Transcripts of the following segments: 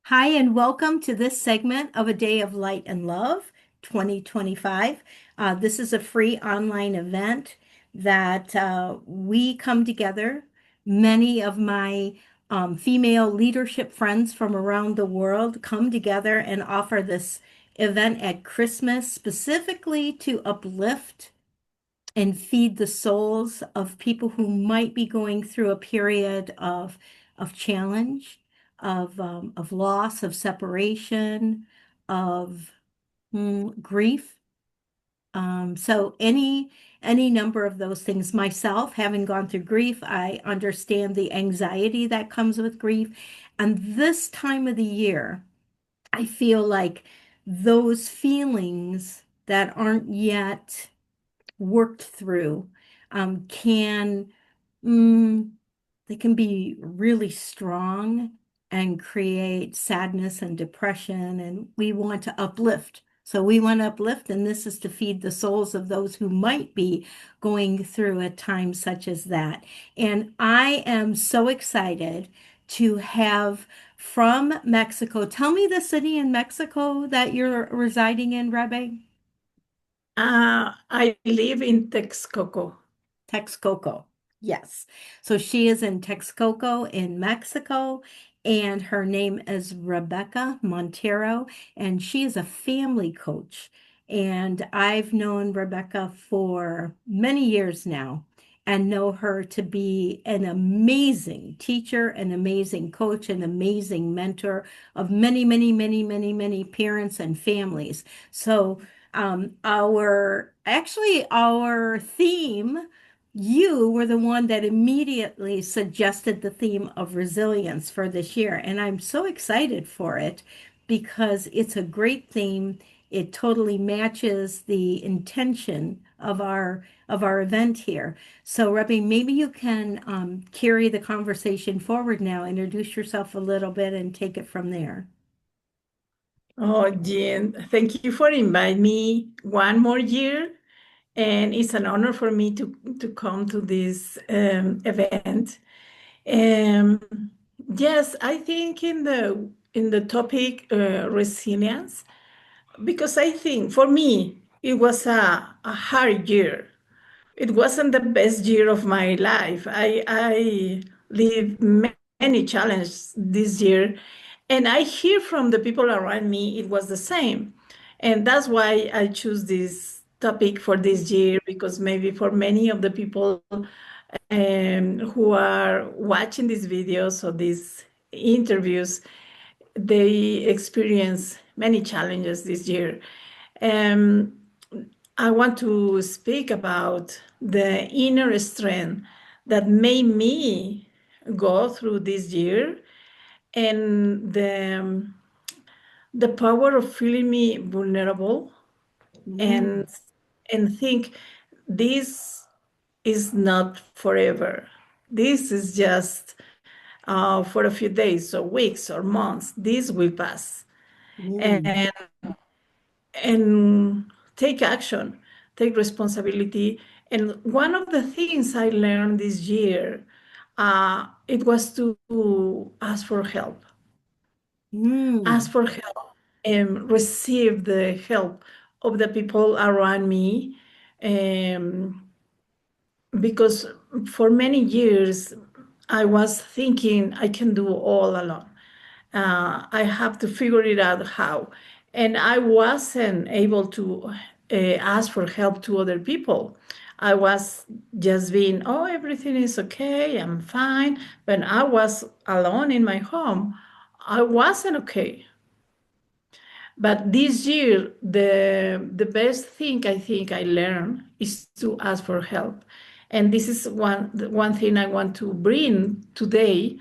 Hi, and welcome to this segment of A Day of Light and Love 2025. This is a free online event that we come together. Many of my female leadership friends from around the world come together and offer this event at Christmas specifically to uplift and feed the souls of people who might be going through a period of challenge, of loss, of separation, of grief. So any number of those things. Myself, having gone through grief, I understand the anxiety that comes with grief. And this time of the year, I feel like those feelings that aren't yet worked through can mm, they can be really strong and create sadness and depression, and we want to uplift. So we want to uplift, and this is to feed the souls of those who might be going through a time such as that. And I am so excited to have from Mexico. Tell me the city in Mexico that you're residing in, Rebe. I live in Texcoco. Texcoco. Yes. So she is in Texcoco in Mexico, and her name is Rebecca Montero, and she is a family coach. And I've known Rebecca for many years now and know her to be an amazing teacher, an amazing coach, an amazing mentor of many, many, many, many, many parents and families. So our theme, you were the one that immediately suggested the theme of resilience for this year. And I'm so excited for it because it's a great theme. It totally matches the intention of our event here. So, Rebbe, maybe you can carry the conversation forward now, introduce yourself a little bit, and take it from there. Oh, Jean, thank you for inviting me one more year. And it's an honor for me to come to this event. Um, yes, I think in the topic resilience, because I think for me it was a hard year. It wasn't the best year of my life. I lived many challenges this year, and I hear from the people around me it was the same. And that's why I choose this topic for this year, because maybe for many of the people who are watching these videos or these interviews, they experience many challenges this year. Um, I want to speak about the inner strength that made me go through this year, and the power of feeling me vulnerable, Mm, and think this is not forever. This is just for a few days or weeks or months. This will pass. mm, And and take action, take responsibility. And one of the things I learned this year, it was to ask for help, mm, and receive the help of the people around me. Um, because for many years, I was thinking I can do all alone. I have to figure it out how. And I wasn't able to ask for help to other people. I was just being, oh, everything is okay, I'm fine. When I was alone in my home, I wasn't okay. But this year, the best thing I think I learned is to ask for help. And this is one thing I want to bring today,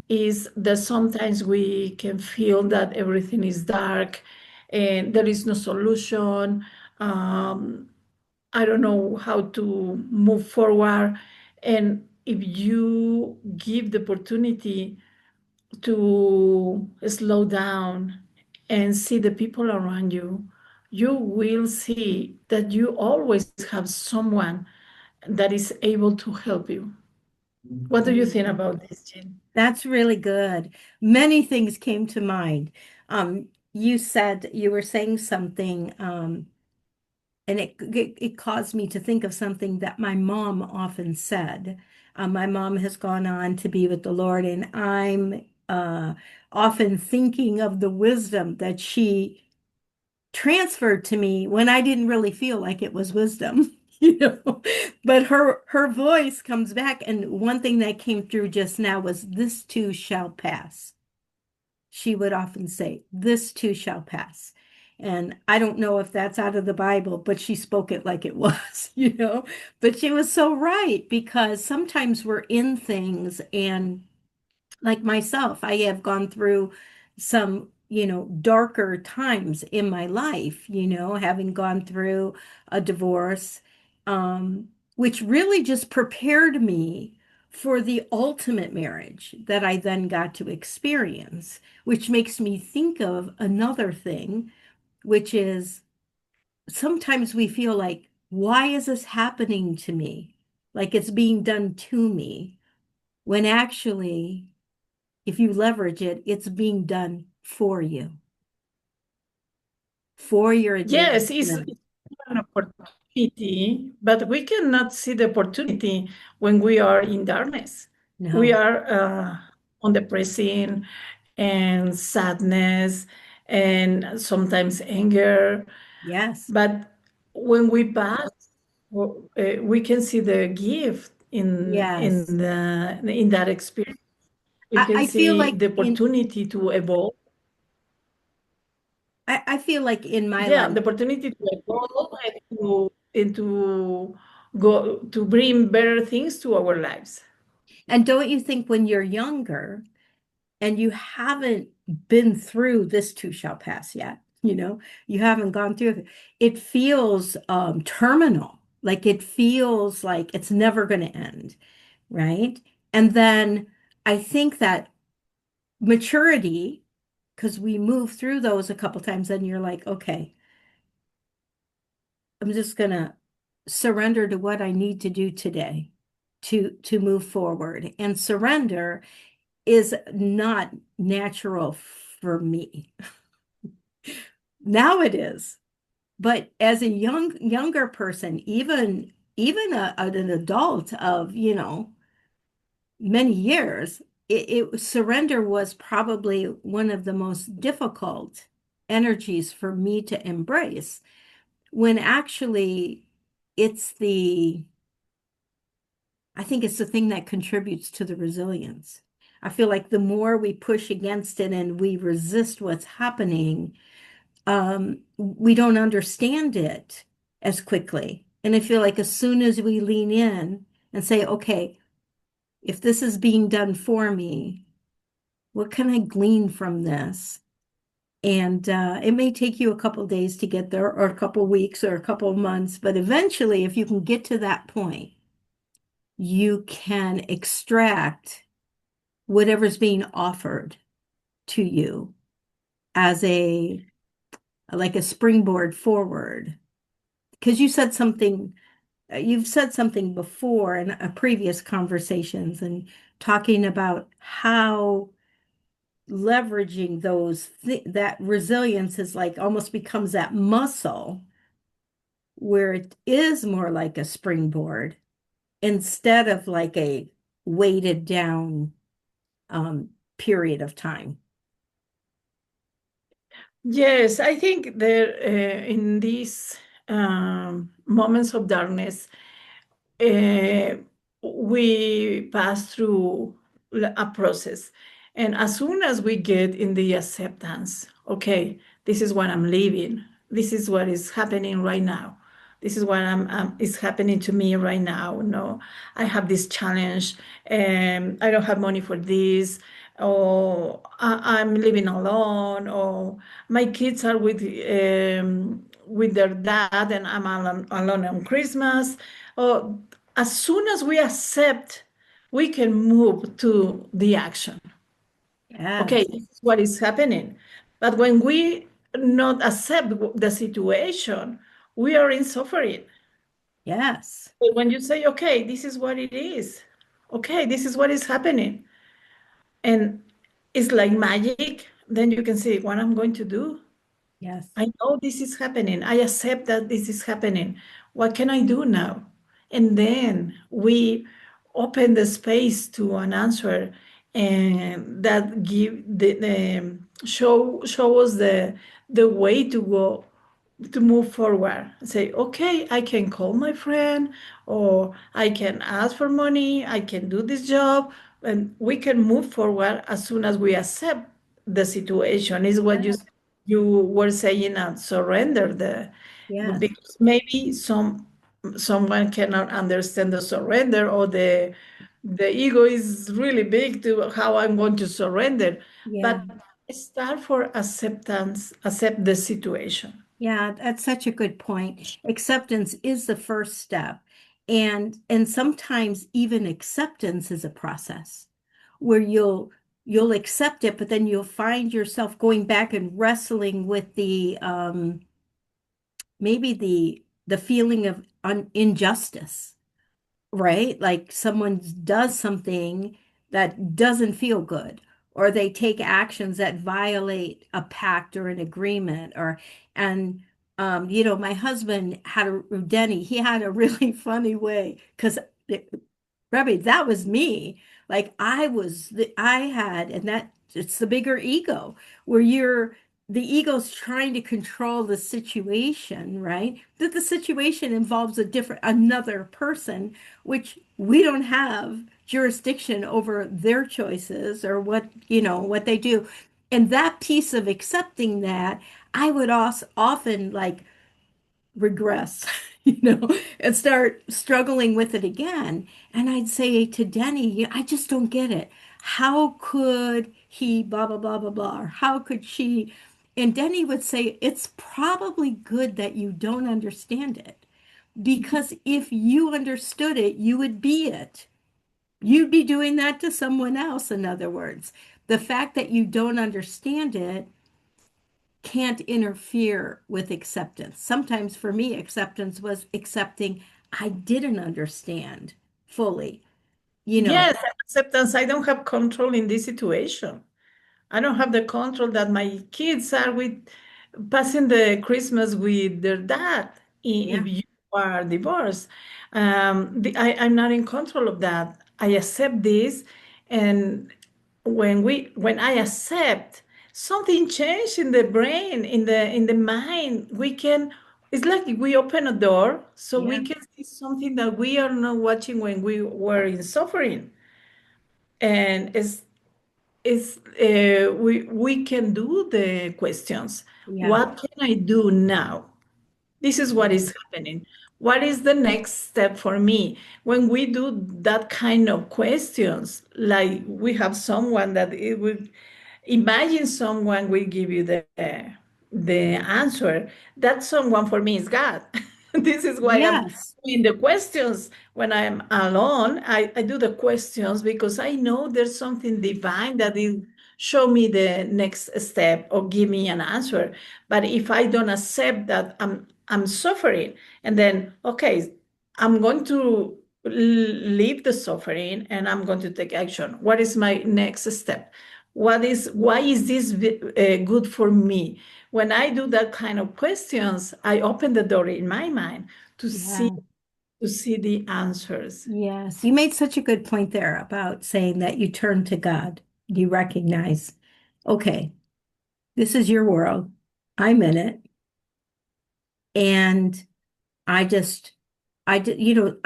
is that sometimes we can feel that everything is dark and there is no solution. Um, I don't know how to move forward. And if you give the opportunity to slow down and see the people around you, you will see that you always have someone that is able to help you. What do you think about this, Jean? That's really good. Many things came to mind. You said you were saying something, and it caused me to think of something that my mom often said. My mom has gone on to be with the Lord, and I'm often thinking of the wisdom that she transferred to me when I didn't really feel like it was wisdom, you know. But her voice comes back, and one thing that came through just now was, "This too shall pass." She would often say, "This too shall pass." And I don't know if that's out of the Bible, but she spoke it like it was, you know. But she was so right, because sometimes we're in things, and like myself, I have gone through some, darker times in my life, having gone through a divorce, which really just prepared me for the ultimate marriage that I then got to experience, which makes me think of another thing, which is sometimes we feel like, why is this happening to me? Like it's being done to me, when actually, if you leverage it, it's being done for you, for your Yes, advancement. it's an opportunity, but we cannot see the opportunity when we are in darkness. We No. are on depressing and sadness and sometimes anger. Yes. But when we pass, we can see the gift Yes. in that experience. We can I feel see like the opportunity to evolve. I feel like in my Yeah, life, the opportunity to evolve and to go to bring better things to our lives. and don't you think when you're younger and you haven't been through this too shall pass yet, you haven't gone through it, it feels terminal, like it feels like it's never going to end, right? And then I think that maturity, because we move through those a couple times, and you're like, okay, I'm just gonna surrender to what I need to do today to move forward. And surrender is not natural for me. Now it is. But as a younger person, even an adult of, many years, surrender was probably one of the most difficult energies for me to embrace, when actually it's the I think it's the thing that contributes to the resilience. I feel like the more we push against it and we resist what's happening, we don't understand it as quickly. And I feel like as soon as we lean in and say, okay, if this is being done for me, what can I glean from this? And it may take you a couple days to get there, or a couple weeks, or a couple months, but eventually, if you can get to that point, you can extract whatever's being offered to you as a like a springboard forward. Because you've said something before in previous conversations, and talking about how leveraging that resilience is like almost becomes that muscle, where it is more like a springboard instead of like a weighted down um, period of time. Yes, I think that in these moments of darkness, uh, we pass through a process. And as soon as we get in the acceptance, okay, this is what I'm living, this is what is happening right now. This is what is happening to me right now. No, I have this challenge, and I don't have money for this, or I'm living alone, or my kids are with their dad, and I'm alone on Christmas. Or as soon as we accept, we can move to the action. Okay, Yes, this is what is happening. But when we not accept the situation, we are in suffering. yes, But when you say, okay, this is what it is, okay, this is what is happening. And it's like magic. Then you can say, what I'm going to do. Yes. I know this is happening. I accept that this is happening. What can I do now? And then we open the space to an answer, and that give the show us the way to go to move forward. Say, okay, I can call my friend, or I can ask for money, I can do this job, and we can move forward as soon as we accept the situation. Is what Yeah. you were saying, surrender Yes. because maybe someone cannot understand the surrender, or the ego is really big to how I'm going to surrender. Yeah. But start for acceptance, accept the situation. Yeah, that's such a good point. Acceptance is the first step. And sometimes even acceptance is a process where you'll accept it, but then you'll find yourself going back and wrestling with the maybe the feeling of injustice, right? Like someone does something that doesn't feel good, or they take actions that violate a pact or an agreement, or and my husband had Denny, he had a really funny way because Rebbe, that was me. Like I had, and that it's the bigger ego where the ego's trying to control the situation, right? That the situation involves another person, which we don't have jurisdiction over their choices or what they do. And that piece of accepting that, I would also often like regress, and start struggling with it again. And I'd say to Denny, I just don't get it. How could he blah, blah, blah, blah, blah, or how could she? And Denny would say, it's probably good that you don't understand it because if you understood it, you would be it. You'd be doing that to someone else, in other words. The fact that you don't understand it can't interfere with acceptance. Sometimes for me, acceptance was accepting I didn't understand fully, you know. Yes, acceptance. I don't have control in this situation. I don't have the control that my kids are with passing the Christmas with their dad. If Yeah. you are divorced, I'm not in control of that. I accept this, and when I accept, something changed in the brain, in the mind. We can. It's like we open a door so we Yeah. can see something that we are not watching when we were in suffering, and we can do the questions. Yeah. What can I do now? This is what Yeah. is happening. What is the next step for me? When we do that kind of questions, like we have someone that it would imagine someone will give you the answer. That someone for me is God. This is why I'm Yes. doing the questions when I'm alone. I do the questions because I know there's something divine that will show me the next step or give me an answer. But if I don't accept that I'm suffering, and then okay, I'm going to leave the suffering and I'm going to take action. What is my next step? Why is this good for me? When I do that kind of questions, I open the door in my mind to see Yeah. to see the answers. Yes. You made such a good point there about saying that you turn to God. You recognize, okay, this is your world. I'm in it. And I just, I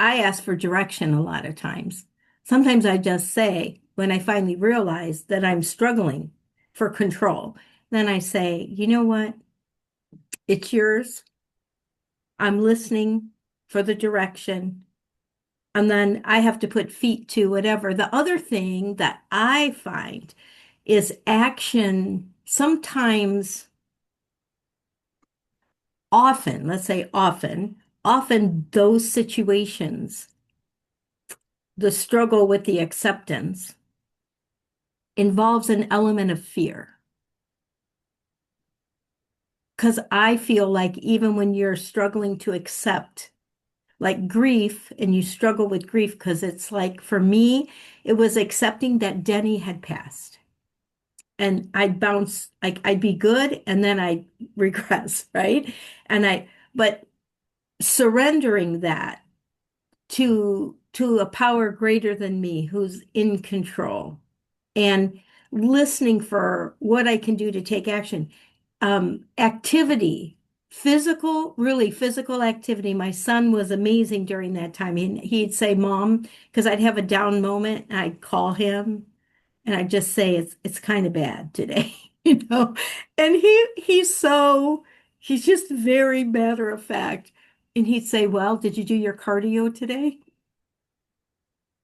ask for direction a lot of times. Sometimes I just say, when I finally realize that I'm struggling for control, then I say, you know what? It's yours. I'm listening for the direction. And then I have to put feet to whatever. The other thing that I find is action sometimes, often, let's say often those situations, the struggle with the acceptance involves an element of fear. Because I feel like even when you're struggling to accept, like grief, and you struggle with grief because it's like for me, it was accepting that Denny had passed. And I'd bounce, like I'd be good and then I'd regress, right? And but surrendering that to a power greater than me who's in control and listening for what I can do to take action. Activity, physical, really physical activity. My son was amazing during that time. He'd say, Mom, because I'd have a down moment, and I'd call him and I'd just say it's kind of bad today, you know. And he's just very matter of fact. And he'd say, Well, did you do your cardio today?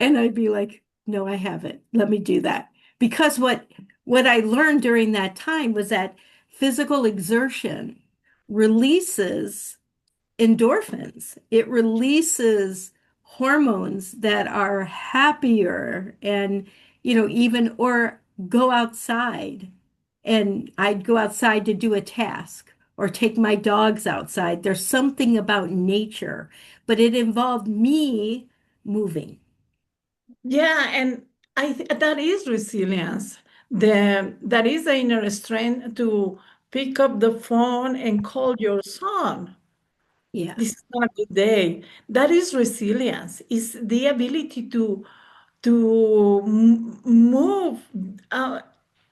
And I'd be like, no, I haven't. Let me do that. Because what I learned during that time was that physical exertion releases endorphins. It releases hormones that are happier and, even or go outside. And I'd go outside to do a task or take my dogs outside. There's something about nature, but it involved me moving. Yeah, and that is resilience. That is the inner strength to pick up the phone and call your son. Yeah. This is not a good day. That is resilience. Is the ability to move, uh,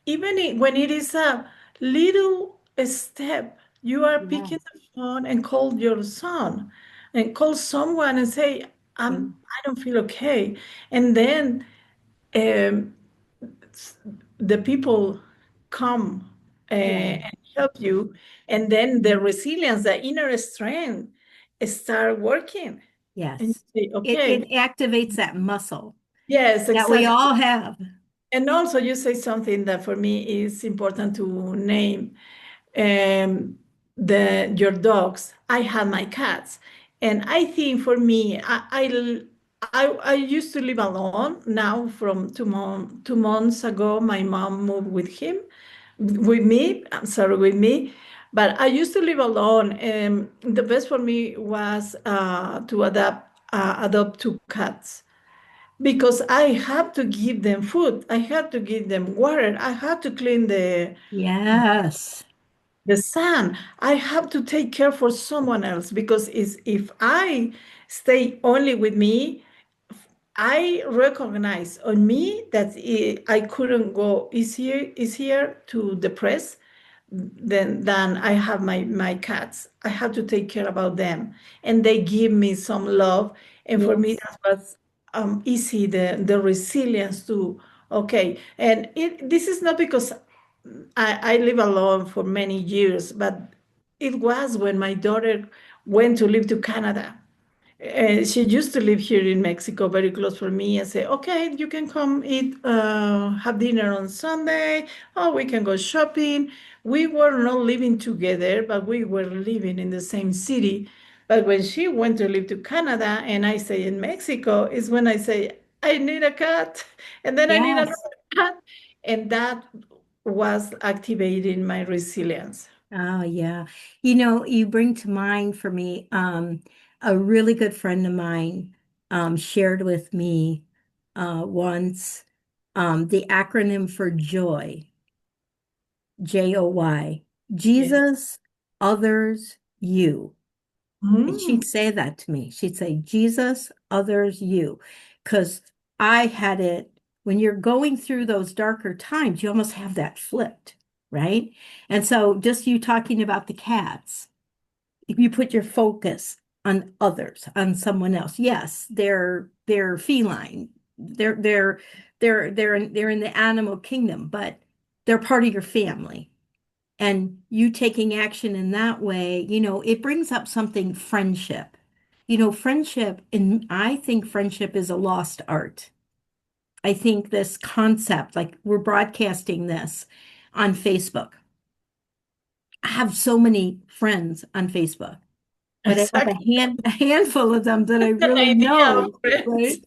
even when it is a little step. You are picking Yes. the phone and call your son, and call someone and say, Yeah. I don't feel okay," and then um, the people come Yeah. and help you, and then the resilience, the inner strength start working, and Yes. you say, It okay, activates that muscle yes, that we exactly. all have. And also you say something that for me is important to name, um, your dogs. I had my cats, and I think for me, I used to live alone. Now, from 2 months ago, my mom moved with me. I'm sorry, with me. But I used to live alone, and the best for me was to adopt two cats, because I have to give them food, I have to give them water, I have to clean Yes. the sun. I have to take care for someone else, because if I stay only with me, I recognize on me that I couldn't go easier to depress than I have my cats. I have to take care about them, and they give me some love. And for me, Yes. that was easy, the resilience to, okay. And this is not because I live alone for many years, but it was when my daughter went to live to Canada. She used to live here in Mexico, very close for me, and say, "Okay, you can come eat, have dinner on Sunday. Oh, we can go shopping." We were not living together, but we were living in the same city. But when she went to live to Canada, and I stay in Mexico, is when I say, "I need a cat," and then I need another Yes. cat, and that was activating my resilience. Oh, yeah. You bring to mind for me, a really good friend of mine shared with me once the acronym for joy, JOY, Yes. Jesus, others, you. And Mm, she'd say that to me. She'd say, Jesus, others, you. Because I had it, when you're going through those darker times, you almost have that flipped, right? And so just you talking about the cats, if you put your focus on others, on someone else, yes, they're feline. They're in the animal kingdom, but they're part of your family, and you taking action in that way, it brings up something friendship. Friendship, and I think friendship is a lost art. I think this concept, like we're broadcasting this on Facebook. I have so many friends on Facebook, but I have exactly. a handful of them that I The really idea of know, friends. right?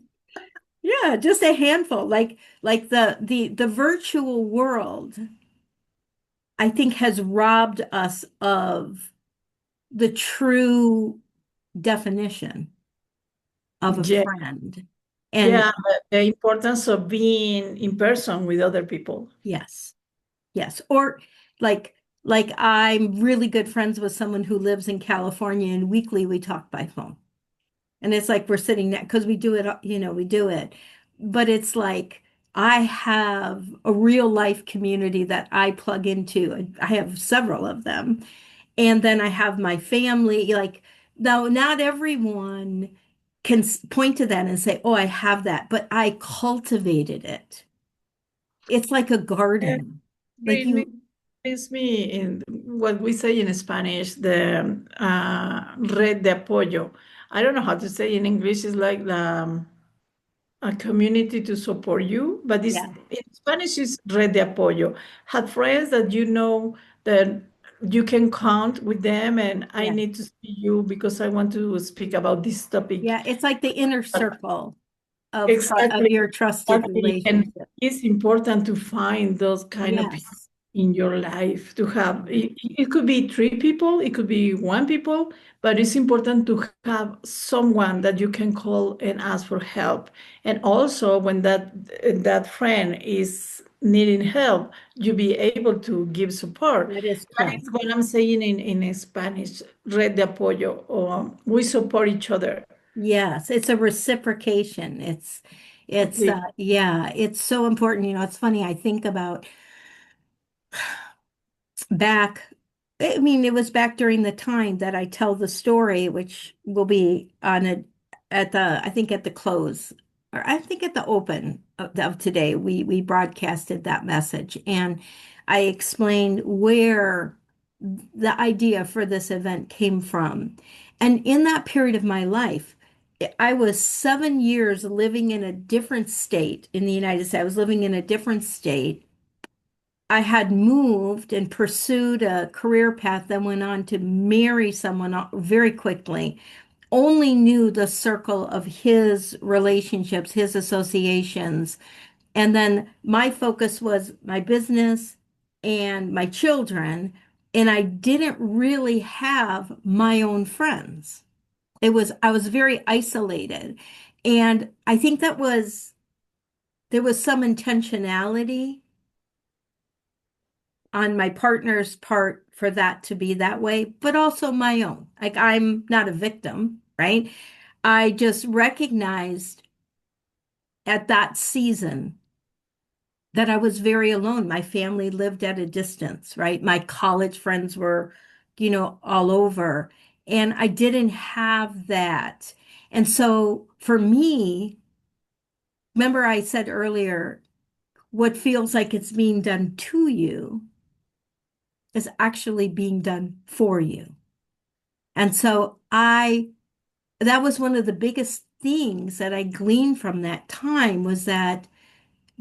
Yeah, just a handful. Like the virtual world, I think has robbed us of the true definition. of a Yeah, friend. And yeah, the importance of being in person with other people. yes, yes. Or like I'm really good friends with someone who lives in California and weekly we talk by phone. And it's like we're sitting there because we do it, we do it. But it's like I have a real life community that I plug into. And I have several of them. And then I have my family. Like, now, not everyone can point to that and say, oh, I have that, but I cultivated it. It's like a Yeah, garden. Like Bring me, you, brings me in what we say in Spanish, the red de apoyo. I don't know how to say in English. It's like a community to support you, but this yeah, in Spanish is red de apoyo. Have friends that you know that you can count with them, and I yeah, need to see you because I want to speak about this topic. yeah. It's like the inner circle of Exactly. your trusted Exactly. And relationship. it's important to find those kind of people Yes, in your life to have. It could be three people, it could be one people, but it's important to have someone that you can call and ask for help. And also when that friend is needing help, you be able to give support. that is That correct. is what I'm saying in Spanish, red de apoyo. We support each other. Yes, it's a reciprocation. It's Exactly. yeah, it's so important. It's funny. I think about back, I mean, it was back during the time that I tell the story, which will be on a at the I think at the close, or I think at the open of today, we broadcasted that message, and I explained where the idea for this event came from. And in that period of my life, I was 7 years living in a different state in the United States. I was living in a different state. I had moved and pursued a career path, then went on to marry someone very quickly. Only knew the circle of his relationships, his associations. And then my focus was my business and my children. And I didn't really have my own friends. I was very isolated. And I think there was some intentionality on my partner's part for that to be that way, but also my own. Like I'm not a victim, right? I just recognized at that season that I was very alone. My family lived at a distance, right? My college friends were, all over, and I didn't have that. And so for me, remember I said earlier, what feels like it's being done to you is actually being done for you. And so that was one of the biggest things that I gleaned from that time was that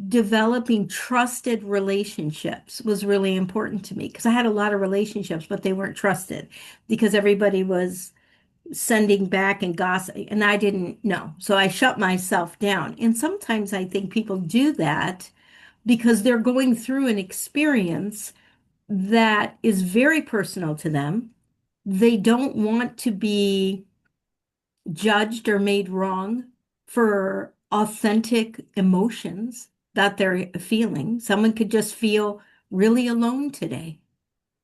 developing trusted relationships was really important to me because I had a lot of relationships, but they weren't trusted because everybody was sending back and gossiping, and I didn't know. So I shut myself down. And sometimes I think people do that because they're going through an experience that is very personal to them. They don't want to be judged or made wrong for authentic emotions that they're feeling. Someone could just feel really alone today.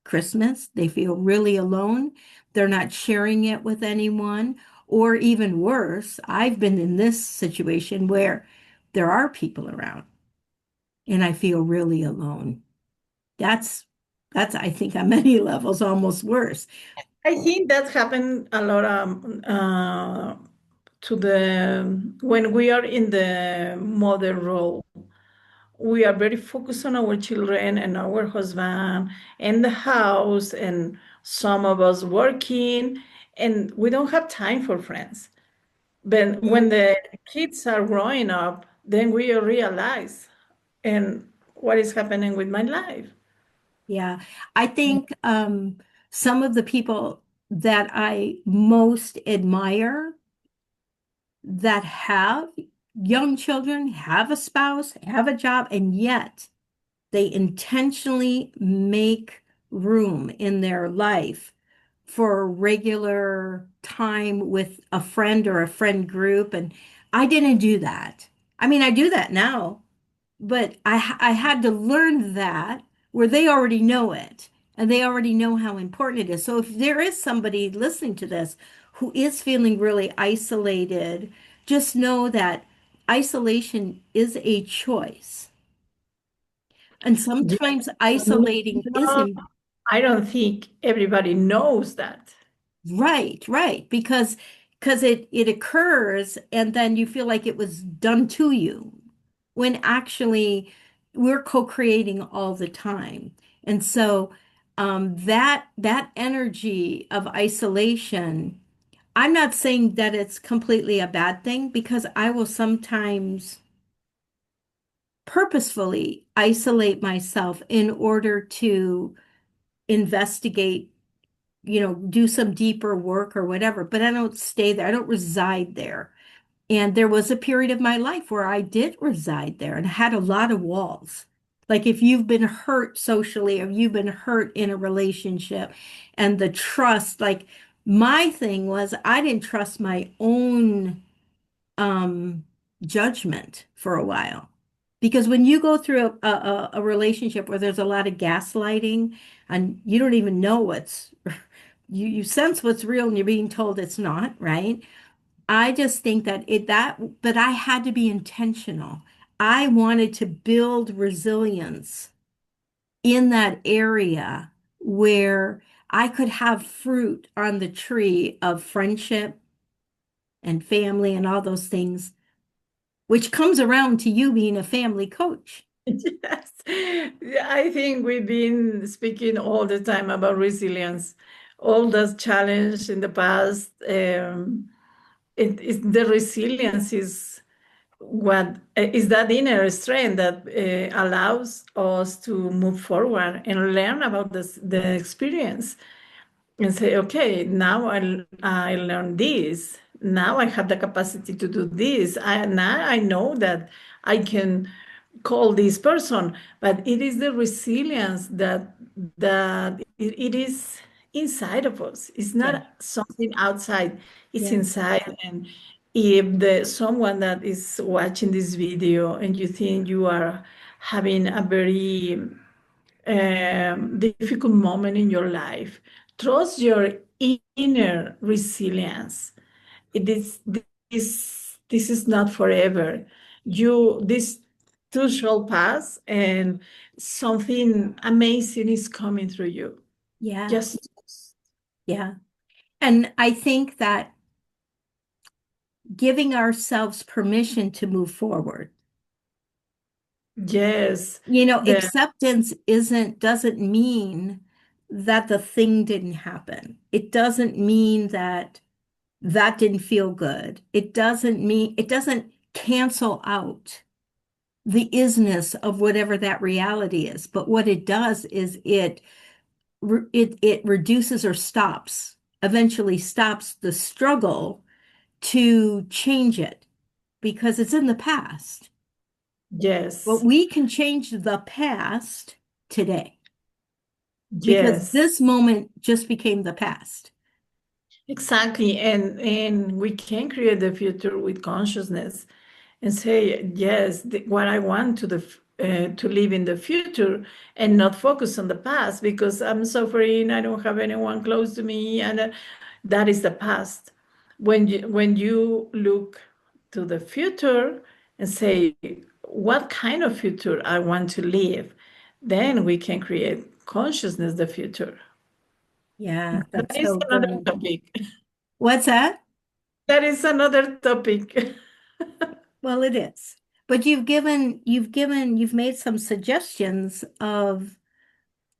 Christmas, they feel really alone. They're not sharing it with anyone. Or even worse, I've been in this situation where there are people around and I feel really alone. That's I think on many levels almost worse. I think that happened a lot to the when we are in the mother role. We are very focused on our children and our husband and the house, and some of us working, and we don't have time for friends. But when Mhm. the kids are growing up, then we realize and what is happening with my life. Yeah, I think some of the people that I most admire that have young children, have a spouse, have a job, and yet they intentionally make room in their life for a regular time with a friend or a friend group. And I didn't do that. I mean, I do that now, but I had to learn that where they already know it and they already know how important it is. So if there is somebody listening to this who is feeling really isolated, just know that isolation is a choice. And Yeah, sometimes no, isolating isn't I don't think everybody knows that. right, right, because it occurs and then you feel like it was done to you when actually we're co-creating all the time. And so that energy of isolation, I'm not saying that it's completely a bad thing because I will sometimes purposefully isolate myself in order to investigate, do some deeper work or whatever, but I don't stay there. I don't reside there. And there was a period of my life where I did reside there and had a lot of walls. Like if you've been hurt socially or you've been hurt in a relationship and the trust, like my thing was I didn't trust my own um judgment for a while. Because when you go through a relationship where there's a lot of gaslighting and you don't even know what's you sense what's real and you're being told it's not, right? I just think but I had to be intentional. I wanted to build resilience in that area where I could have fruit on the tree of friendship and family and all those things, which comes around to you being a family coach. Yes. Yeah, I think we've been speaking all the time about resilience. All those challenge in the past, the resilience is what is that inner strength that allows us to move forward and learn about the experience and say, okay, now I learned this. Now I have the capacity to do this. Now I know that I can call this person. But it is the resilience that it is inside of us. It's Yeah, not something outside. It's yeah, inside. And if the someone that is watching this video and you think you are having a very difficult moment in your life, trust your inner resilience. It is this is not forever. This too shall pass, and something amazing is coming through you. yeah, Just yeah. And I think that giving ourselves permission to move forward. yes, the Acceptance doesn't mean that the thing didn't happen. It doesn't mean that that didn't feel good. It doesn't cancel out the isness of whatever that reality is. But what it does is it reduces or eventually stops the struggle to change it because it's in the past. But yes, we can change the past today because yes. this moment just became the past. Exactly, and we can create the future with consciousness and say yes, what I want to live in the future and not focus on the past because I'm suffering. I don't have anyone close to me, and that is the past. When you look to the future and say what kind of future I want to live, then we can create consciousness the future. Yeah, That that's is so another good. topic. What's that? That is another topic. Well, it is. But you've made some suggestions of,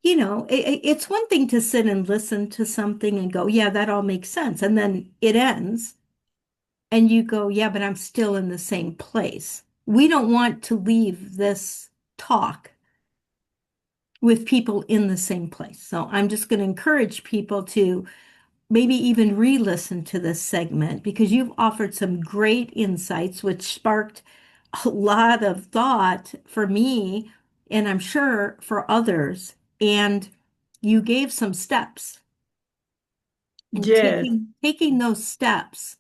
it's one thing to sit and listen to something and go, yeah, that all makes sense. And then it ends and you go, yeah, but I'm still in the same place. We don't want to leave this talk with people in the same place. So I'm just going to encourage people to maybe even re-listen to this segment because you've offered some great insights, which sparked a lot of thought for me, and I'm sure for others. And you gave some steps. And Yes. taking those steps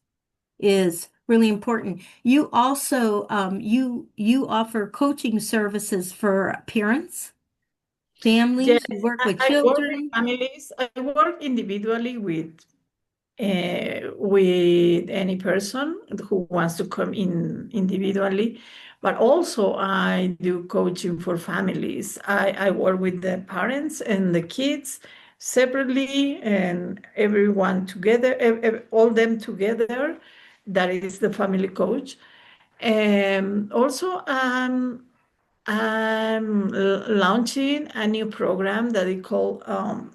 is really important. You also you offer coaching services for parents, Yes, families, you work with I work with children. families. I work individually with any person who wants to come in individually, but also I do coaching for families. I work with the parents and the kids separately and everyone together, all them together. That is the family coach. And also, I'm launching a new program that I call,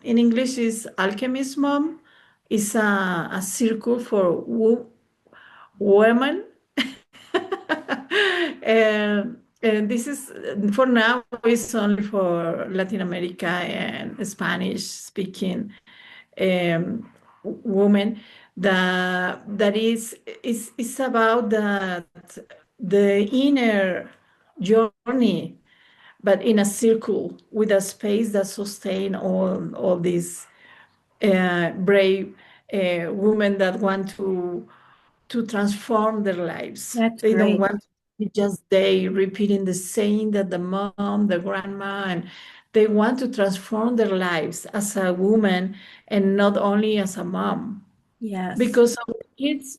in English is Alchemist Mom. It's a circle for women. And this is, for now, it's only for Latin America and Spanish speaking women. That is about the inner journey, but in a circle with a space that sustain all these brave women that want to transform their lives. That's They don't great. want to be just they repeating the same that the mom, the grandma, and they want to transform their lives as a woman and not only as a mom. Yes. Because our kids,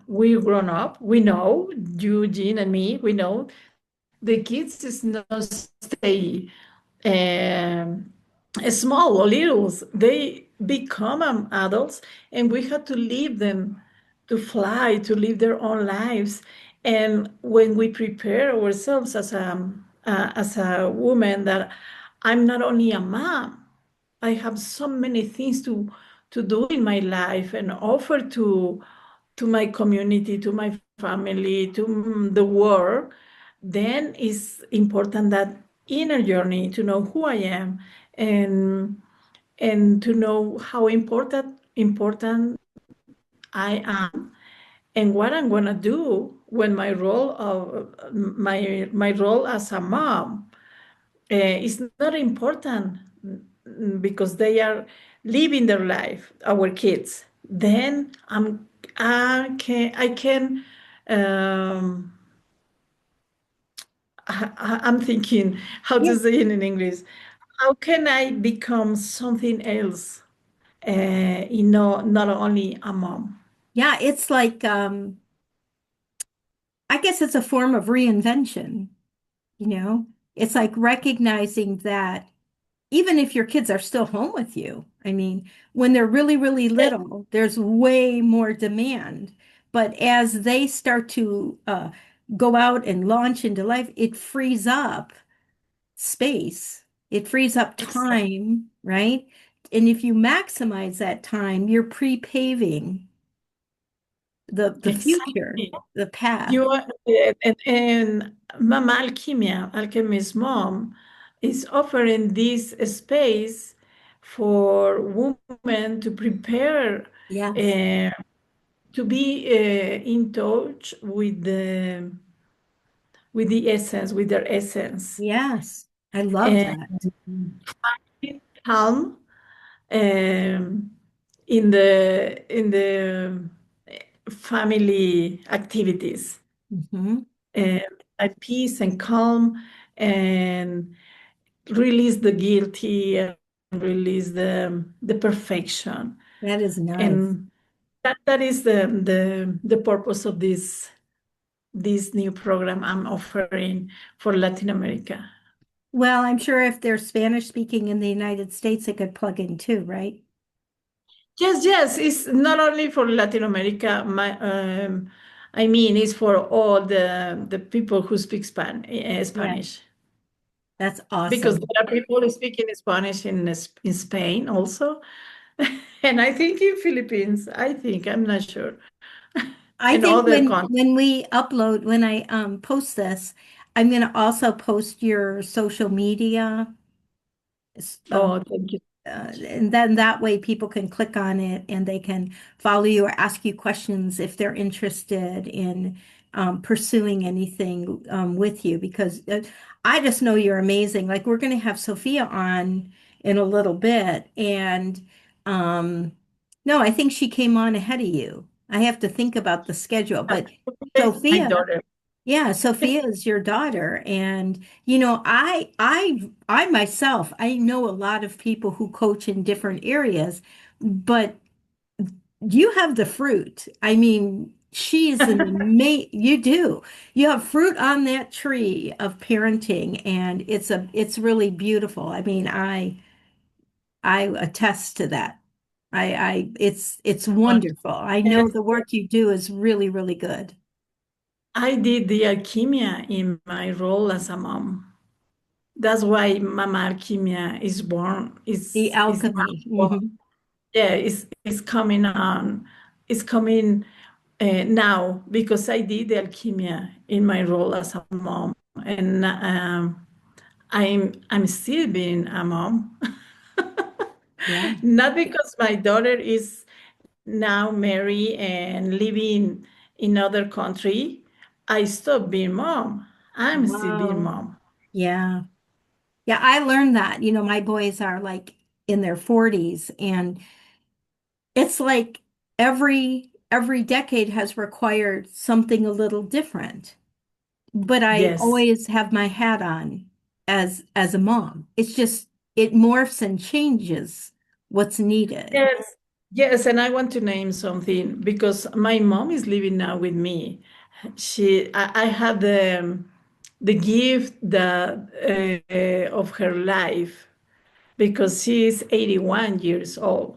we grown up, we know, you, Jean, and me, we know the kids is not stay um, small or littles. They become adults, and we have to leave them to fly, to live their own lives. And when we prepare ourselves as a woman, that I'm not only a mom, I have so many things to do in my life and offer to my community, to my family, to the world. Then it's important that inner journey to know who I am and and to know how important I am and what I'm gonna do when my role as a mom is not important, because they are living their life, our kids. Then I can um, I'm thinking how Yeah. to say it in English. How can I become something else? Not only a mom. Yeah, it's like I guess it's a form of reinvention, you know? It's like recognizing that even if your kids are still home with you, I mean, when they're really, really little, there's way more demand. But as they start to go out and launch into life, it frees up space. It frees up Exactly. time, right? And if you maximize that time, you're pre-paving the future, Exactly. the path. You are, and Mama Alchemia, Alchemist Mom, is offering this space for women to prepare, Yes. uh, to be in touch with the essence, with their essence, Yes. I love and that. calm um, in the family activities, Hmm. and at peace and calm, and release the guilty and release the perfection. That is nice. And that is the purpose of this new program I'm offering for Latin America. Well, I'm sure if they're Spanish speaking in the United States, they could plug in too, right? Yes, yes, it's not only for Latin America. I mean, it's for all the people who speak Yeah, Spanish, that's because awesome. there are people speaking Spanish in Spain also, and I think in Philippines. I think, I'm not sure, I and think other countries. when I post this, I'm going to also post your social media. Oh, thank you. And then that way people can click on it and they can follow you or ask you questions if they're interested in pursuing anything with you because I just know you're amazing. Like we're going to have Sophia on in a little bit and No, I think she came on ahead of you. I have to think about the schedule, but My Sophia, daughter. yeah, Sophia is your daughter. And, I myself, I know a lot of people who coach in different areas, but you have the fruit. I mean, she's an amazing, you do. You have fruit on that tree of parenting, and it's really beautiful. I mean, I attest to that. It's wonderful. I know And the work you do is really, really good. I did the alchemia in my role as a mom. That's why Mama Alchemia is born, The is now alchemy. born. Hmm. Yeah, it's coming on. It's coming now because I did the alchemia in my role as a mom, and I'm still being a mom. Yeah. Not because my daughter is now married and living in other country. I stopped being mom. I'm still being Wow. mom. Yeah. Yeah, I learned that. My boys are like in their 40s, and it's like every decade has required something a little different. But I Yes. always have my hat on as a mom. It's just it morphs and changes what's needed. Yes, yes, and I want to name something because my mom is living now with me. I had the gift that of her life because she is 81 years old,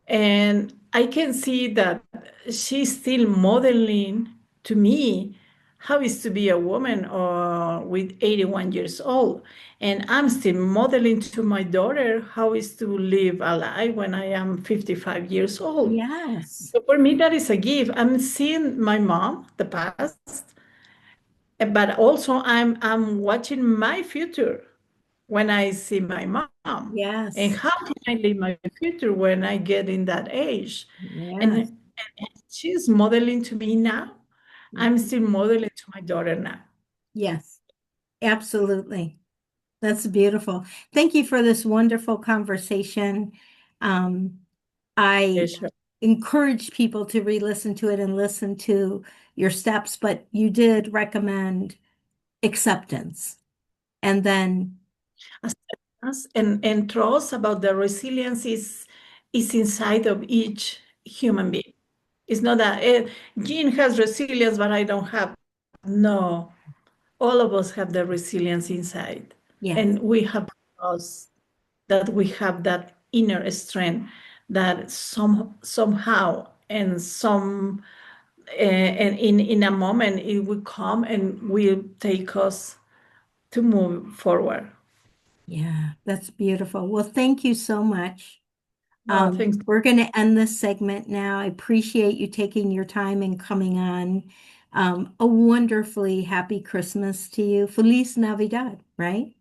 and I can see that she's still modeling to me how is to be a woman or with 81 years old. And I'm still modeling to my daughter how is to live a life when I am 55 years old. Yes. So for me, that is a gift. I'm seeing my mom, the past, but also I'm watching my future when I see my mom. And Yes. how can I live my future when I get in that age? Yes. And she's modeling to me now. I'm Mhm. still modeling to my daughter now. Yes. Absolutely. That's beautiful. Thank you for this wonderful conversation. Um, I Yes, sure. encourage people to re-listen to it and listen to your steps, but you did recommend acceptance. And then, Acceptance and trust about the resilience is inside of each human being. It's not that Jean has resilience, but I don't have. No, all of us have the resilience inside, yes, and we have us that we have that inner strength that somehow and and in a moment it will come and will take us to move forward. yeah, that's beautiful. Well, thank you so much. No, thanks. We're going to end this segment now. I appreciate you taking your time and coming on. A wonderfully happy Christmas to you. Feliz Navidad, right?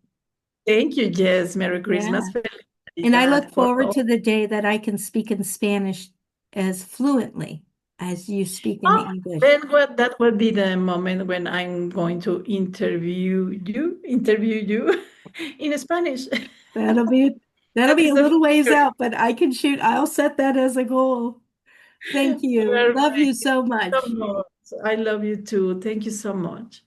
Thank you. Yes, Merry Christmas, Yeah. Feliz And I Navidad look for forward all. to the day that I can speak in Spanish as fluently as you speak in Oh, English. then what that will be the moment when I'm going to interview you in Spanish. That'll be that'll That be is a the little ways future. out, but I can shoot. I'll set that as a goal. Thank you. Perfect. Love you so So much. much. I love you too. Thank you so much.